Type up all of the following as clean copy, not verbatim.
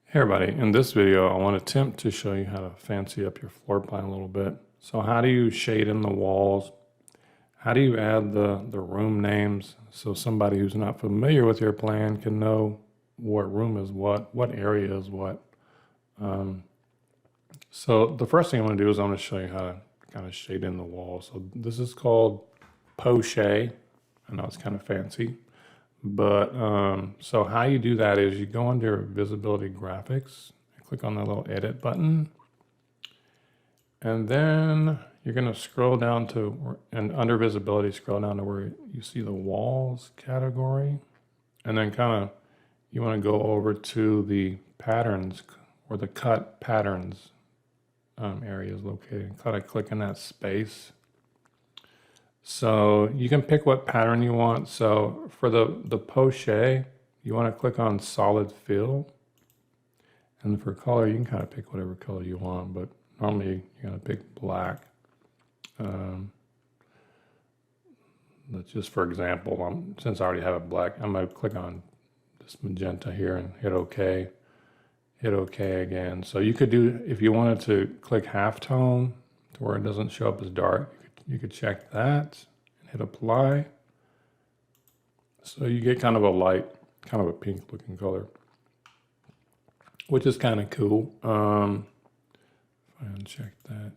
Hey everybody, in this video I want to attempt to show you how to fancy up your floor plan a little bit. So how do you shade in the walls? How do you add the room names so somebody who's not familiar with your plan can know what room is what area is what? So the first thing I'm going to do is I'm going to show you how to kind of shade in the walls. So this is called Poche. I know it's kind of fancy. But so how you do that is you go under visibility graphics, click on the little edit button, and then you're going to scroll down to, and under visibility, scroll down to where you see the walls category, and then kind of you want to go over to the patterns or the cut patterns area is located. Kind of click in that space. So you can pick what pattern you want. So for the poche, you want to click on solid fill. And for color, you can kind of pick whatever color you want, but normally you're going to pick black. Let's just, for example, since I already have it black, I'm going to click on this magenta here and hit OK. Hit OK again. So you could do, if you wanted to click halftone to where it doesn't show up as dark, you could check that and hit apply. So you get kind of a light, kind of a pink looking color, which is kind of cool. If I uncheck that,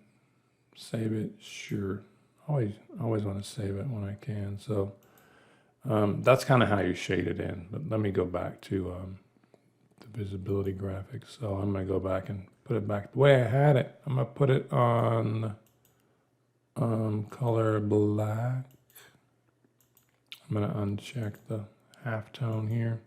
save it, sure. Always want to save it when I can. So that's kind of how you shade it in. But let me go back to the visibility graphics. So I'm going to go back and put it back the way I had it. I'm going to put it on color black. I'm going to uncheck the halftone here.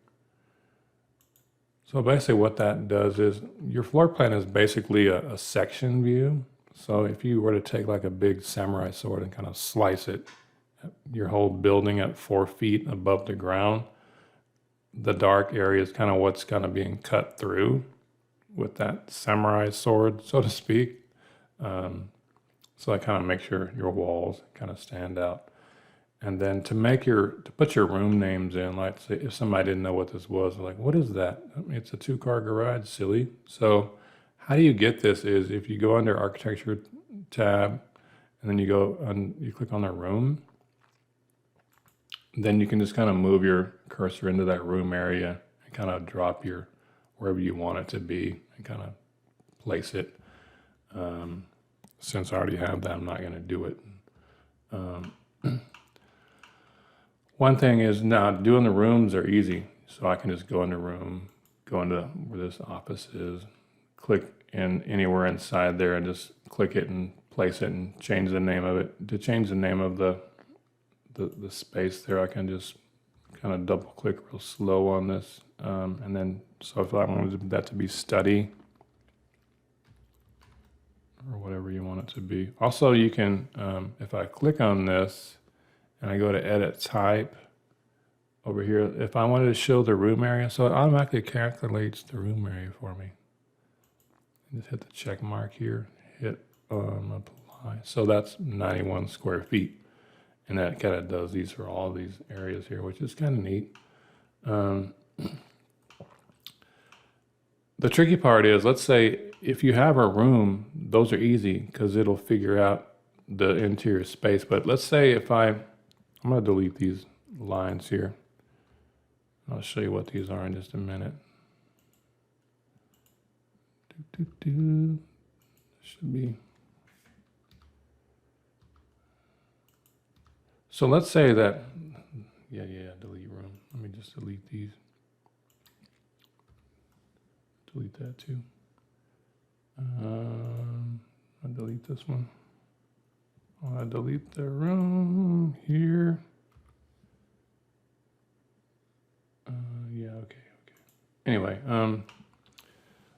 So basically what that does is your floor plan is basically a section view. So if you were to take like a big samurai sword and kind of slice it, your whole building at 4 feet above the ground, the dark area is kind of what's kind of being cut through with that samurai sword, so to speak. So that kind of makes your walls kind of stand out. And then to put your room names in, like say if somebody didn't know what this was, like, what is that? I mean, it's a 2-car garage, silly. So how do you get this is if you go under architecture tab and then you go and you click on the room, then you can just kind of move your cursor into that room area and kind of drop your wherever you want it to be and kind of place it. Since I already have that, I'm not going to do it. One thing is now doing the rooms are easy. So I can just go in the room, go into where this office is, click in anywhere inside there and just click it and place it and change the name of it. To change the name of the space there, I can just kind of double click real slow on this. And then, so if I wanted that to be study, or whatever you want it to be. Also, you can, if I click on this and I go to edit type over here, if I wanted to show the room area, so it automatically calculates the room area for me. Just hit the check mark here, hit apply. So that's 91 square feet. And that kind of does these for all these areas here, which is kind of neat. The tricky part is, let's say if you have a room, those are easy because it'll figure out the interior space. But let's say if I'm going to delete these lines here. I'll show you what these are in just a minute. Should be. So let's say that, yeah, delete room. Let me just delete these. Delete that too. I'll delete this one. I'll delete the room here. Yeah, okay. Anyway,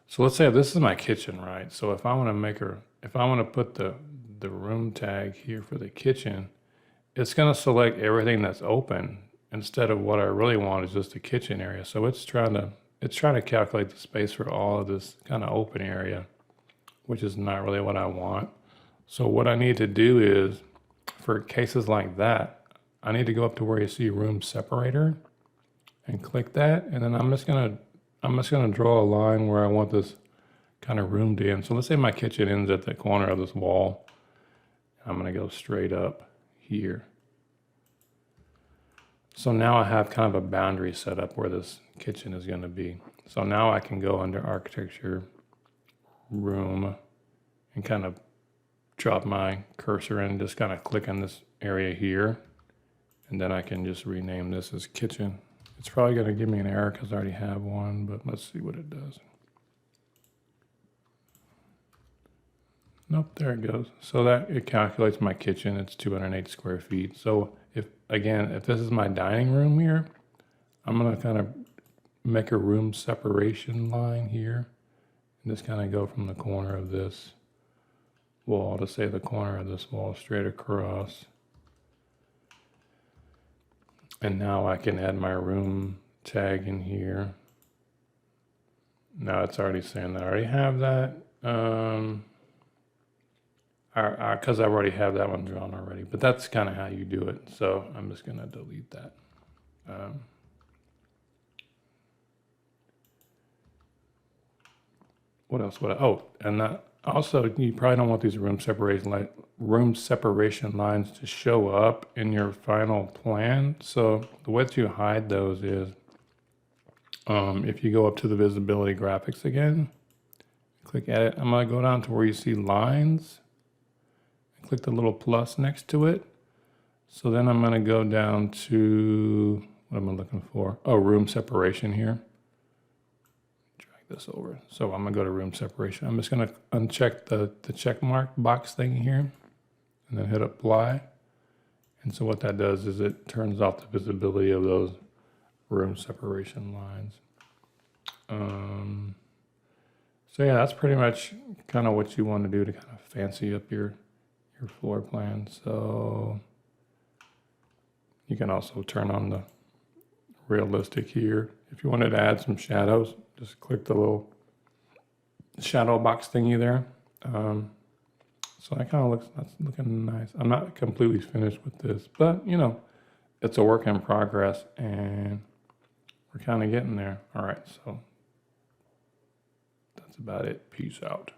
so let's say this is my kitchen, right? So if I want to put the room tag here for the kitchen, it's going to select everything that's open instead of what I really want is just the kitchen area. So it's trying to calculate the space for all of this kind of open area, which is not really what I want. So what I need to do is, for cases like that, I need to go up to where you see room separator and click that. And then I'm just going to I'm just going to draw a line where I want this kind of room to end. So let's say my kitchen ends at the corner of this wall. I'm going to go straight up here. So now I have kind of a boundary set up where this kitchen is going to be. So now I can go under architecture, room, and kind of drop my cursor in, just kind of click on this area here. And then I can just rename this as kitchen. It's probably going to give me an error because I already have one, but let's see what it does. Nope, there it goes. So that it calculates my kitchen. It's 208 square feet. So if this is my dining room here, I'm going to kind of make a room separation line here and just kind of go from the corner of this wall to say the corner of this wall straight across. And now I can add my room tag in here. Now it's already saying that I already have that. Because I already have that one drawn already, but that's kind of how you do it. So I'm just going to delete that. What else? And that also, you probably don't want these room separation lines to show up in your final plan. So the way to hide those is if you go up to the visibility graphics again, click edit. I'm going to go down to where you see lines. Click the little plus next to it. So then I'm going to go down to, what am I looking for? Oh, room separation here. Drag this over. So I'm going to go to room separation. I'm just going to uncheck the check mark box thing here and then hit apply. And so what that does is it turns off the visibility of those room separation lines. So yeah, that's pretty much kind of what you want to do to kind of fancy up your floor plan. So you can also turn on the realistic here. If you wanted to add some shadows, just click the little shadow box thingy there. So that kind of that's looking nice. I'm not completely finished with this, but you know, it's a work in progress and we're kind of getting there. All right, so that's about it. Peace out.